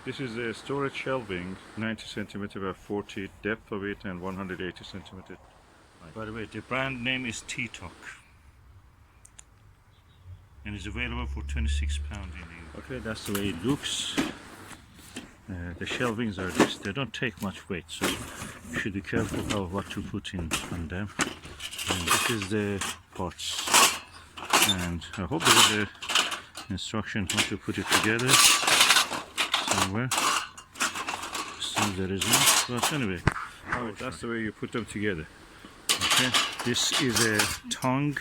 This is a storage shelving, 90 centimeter by 40 depth of it and 180 centimeter. By the way, the brand name is T-Talk and is available for £26 in the UK. Okay, that's the way it looks. The shelvings are this. They don't take much weight, so you should be careful of what to put in on them. And this is the parts, and I hope there is an instruction how to put it together somewhere. Seems there isn't, but anyway, that's the way you put them together. Okay, this is a tongue,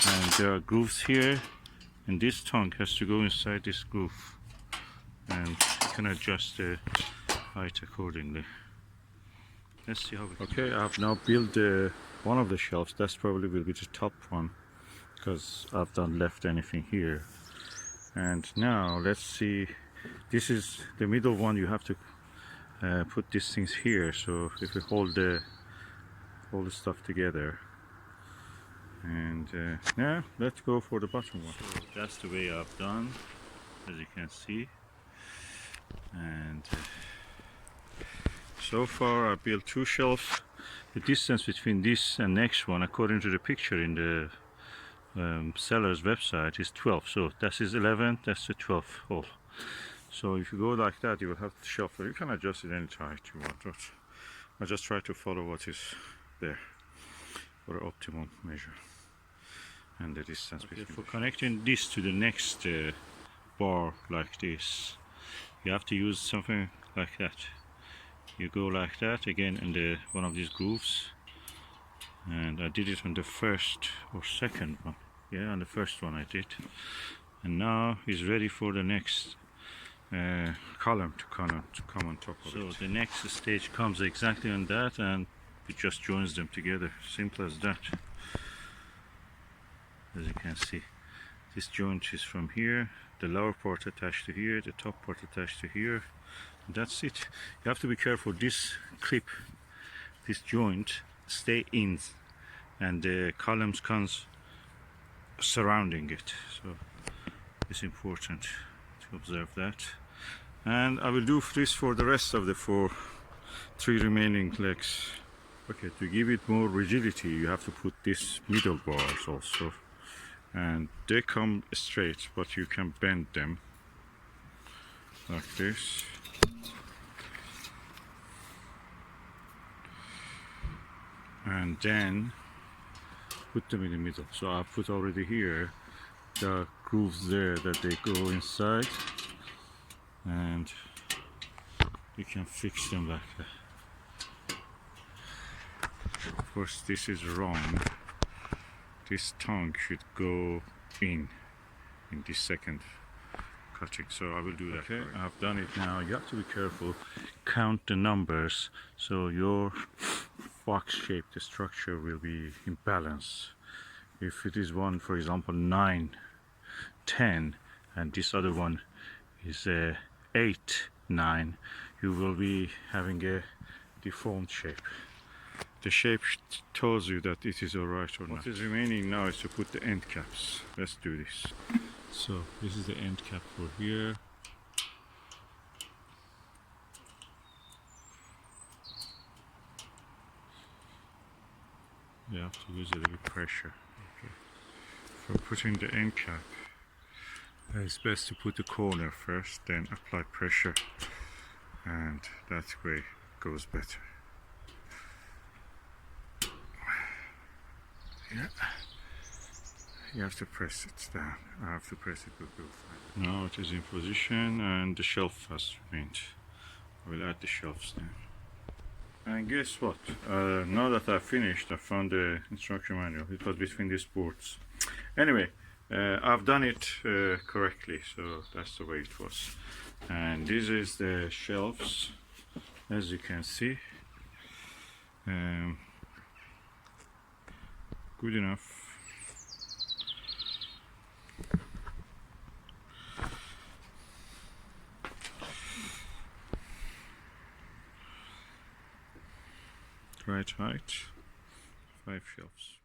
and there are grooves here, and this tongue has to go inside this groove, and you can adjust the height accordingly. Let's see how it. Okay, I've now built one of the shelves. That's probably will be the top one because I've not left anything here. And now let's see. This is the middle one. You have to put these things here. So if we hold the stuff together, and yeah, let's go for the bottom one. So that's the way I've done, as you can see. And so far I built 2 shelves. The distance between this and next one, according to the picture in the seller's website, is 12. So that is 11, that's the 12th hole. So if you go like that, you will have the shelf. You can adjust it any height you want. But I just try to follow what is there for the optimum measure and the distance between. For connecting this to the next bar like this, you have to use something like that. You go like that again in the one of these grooves, and I did it on the first or second one. Yeah, on the first one I did, and now it's ready for the next column to come on top of it. So the next stage comes exactly on that, and it just joins them together. Simple as that. As you can see, this joint is from here, the lower part attached to here, the top part attached to here. That's it. You have to be careful. This clip, this joint, stay in, and the columns comes surrounding it. So it's important to observe that. And I will do this for the rest of the 3 remaining legs. Okay, to give it more rigidity, you have to put these middle bars also, and they come straight, but you can bend them like this. And then put them in the middle. So I've put already here the grooves there that they go inside, and you can fix them like that. Of course, this is wrong. This tongue should go in this second cutting, so I will do that. Okay, I've done it now. You have to be careful, count the numbers, so your box shape, the structure will be in balance. If it is one, for example, 9, 10, and this other one is 8, 9, you will be having a deformed shape. The shape tells you that it is alright or not. What is remaining now is to put the end caps. Let's do this. So this is the end cap for here. You have to use a little pressure. Okay. For putting the end cap, it's best to put the corner first, then apply pressure, and that way it goes better. Yeah. You have to press it down. I have to press it, will go fine. Now it is in position, and the shelf has remained. I will add the shelves now. And guess what? Now that I've finished, I found the instruction manual. It was between these boards. Anyway, I've done it correctly, so that's the way it was. And this is the shelves, as you can see. Good enough. Right height, 5 shelves.